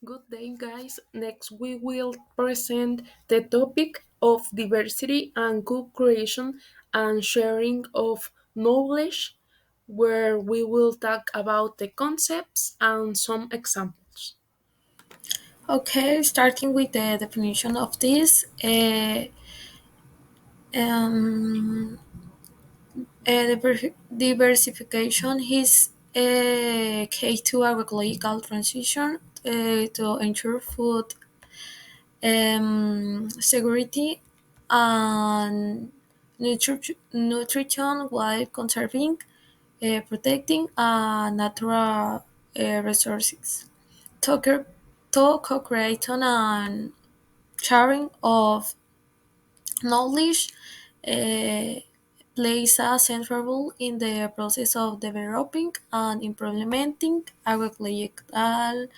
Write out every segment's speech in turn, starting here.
Good day, guys. Next, we will present the topic of diversity and co-creation and sharing of knowledge, where we will talk about the concepts and some examples. Okay, starting with the definition of this, um, diversification is a key to agroecological transition to ensure food security and nutrition while conserving, protecting natural resources. To, co- to co-creation and sharing of knowledge uh, plays a central role in the process of developing and implementing agroecological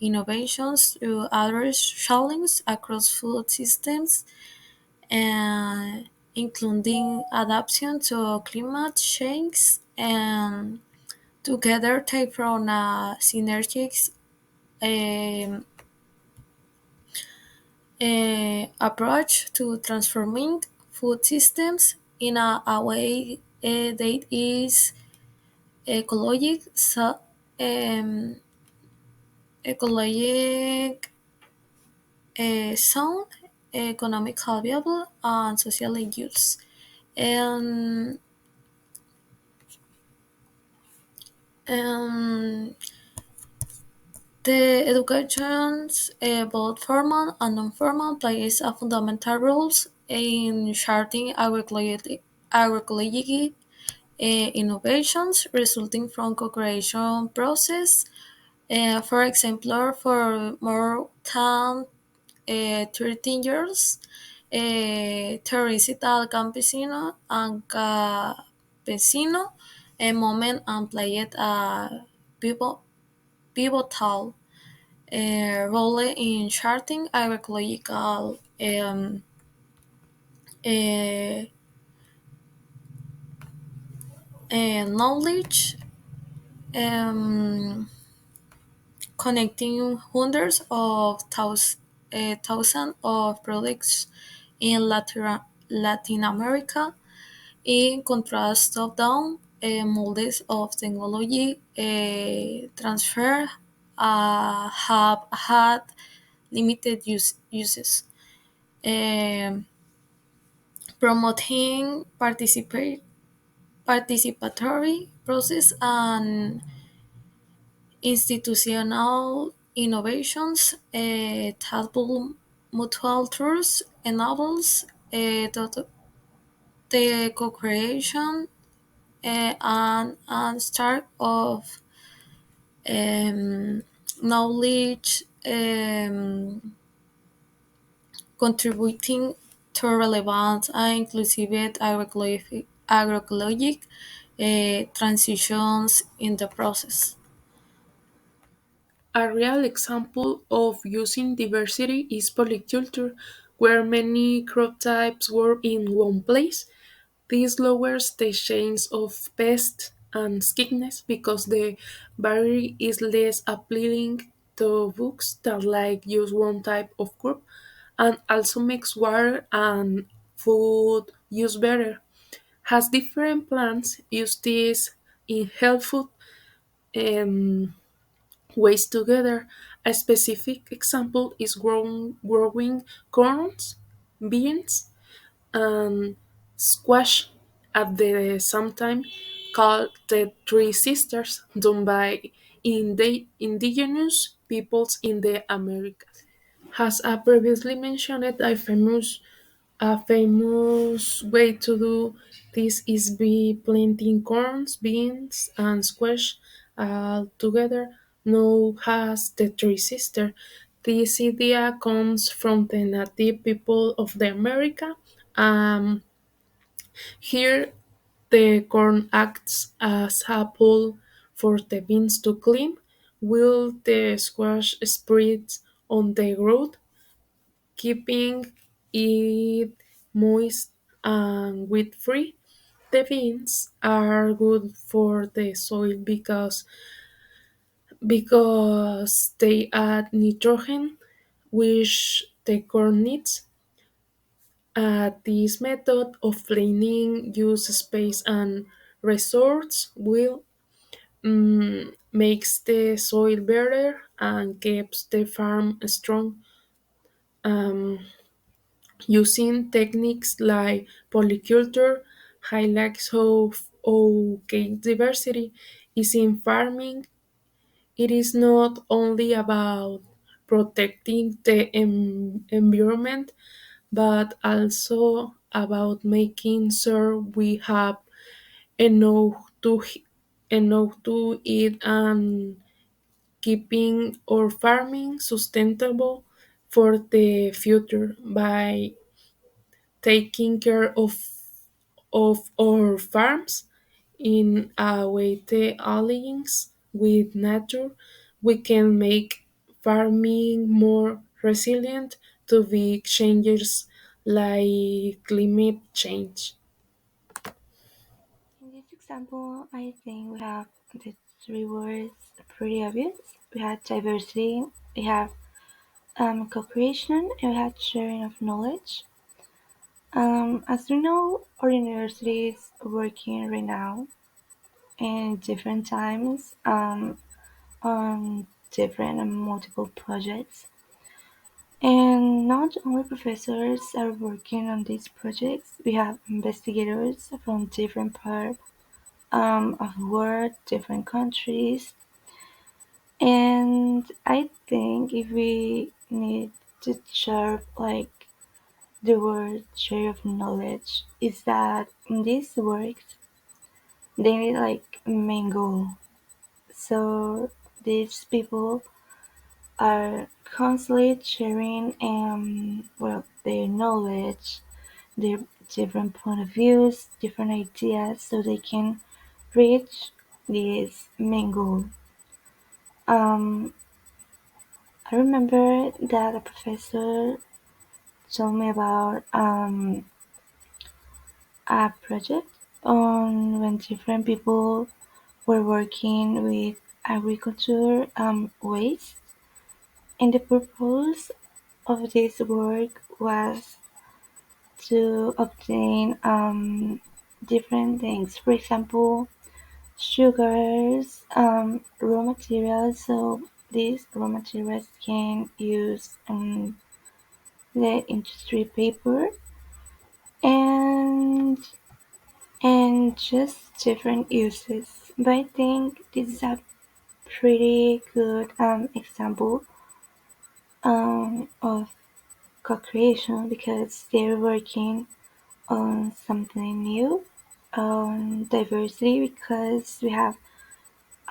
innovations to address challenges across food systems, including adaptation to climate change and together take from a synergic um, approach to transforming food systems in a way that is ecologic, um, ecologic sound, economically viable, and socially just. Um, um, the educations, both formal and non-formal, plays a fundamental roles in charting agroecology innovations resulting from co-creation process. For example, for more than 13 years, Teresita Campesino and Campesino moment and played a pivotal role in charting agroecological uh, knowledge, um, connecting hundreds of thousands of products in Latin America. In contrast, top-down models of technology transfer have had limited uses, um, promoting participatory process and institutional innovations. Tadpole mutual trust enables the co-creation and start of knowledge, contributing to relevant and inclusive agroecologic transitions in the process. A real example of using diversity is polyculture, where many crop types work in one place. This lowers the chance of pests and sickness because the variety is less appealing to bugs that like use one type of crop, and also makes water and food use better. Has different plants use this in health food um, ways together. A specific example is growing corns, beans, and squash at the same time, called the Three Sisters, done by indigenous peoples in the Americas. As I previously mentioned, a famous way to do this is by planting corns, beans, and squash together, known as the Three Sisters. This idea comes from the native people of the America. Um, Here, the corn acts as a pole for the beans to climb, while the squash spreads on the ground, keeping it moist and weed free. The beans are good for the soil because because they add nitrogen, which the corn needs. This method of cleaning use space and resources will makes the soil better and keeps the farm strong. Um, Using techniques like polyculture highlights how diversity is in farming. It is not only about protecting the environment, but also about making sure we have enough enough to eat and keeping our farming sustainable for the future by taking care of our farms in a way the aligns with nature. We can make farming more resilient to big changes like climate change. In this example, I think we have the three words pretty obvious. We had diversity, we have co-creation, and we had sharing of knowledge. As we know, our university is working right now in different times on different and multiple projects. And not only professors are working on these projects, we have investigators from different parts of the world, different countries. And I think if we need to share like the word share of knowledge, is that in this work they need like main goal. So these people are constantly sharing well their knowledge, their different point of views, different ideas so they can reach this main goal. Um, I remember that a professor told me about a project on when different people were working with agriculture waste, and the purpose of this work was to obtain different things. For example, sugars, raw materials. So these raw materials can use the industry paper and just different uses. But I think this is a pretty good example of co-creation because they're working on something new, on diversity because we have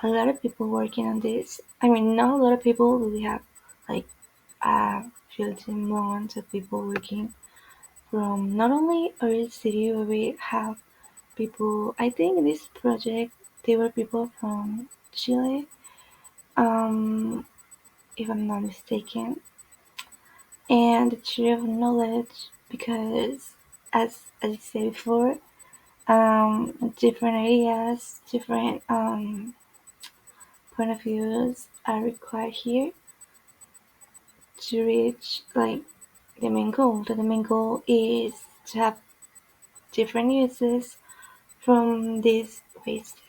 a lot of people working on this. I mean, not a lot of people, but we have like a few months of people working from not only our city where we have people. I think in this project they were people from Chile, um, if I'm not mistaken, and the share of knowledge because, as I said before, different ideas, different point of views are required here to reach like the main goal. The main goal is to have different uses from these wastes.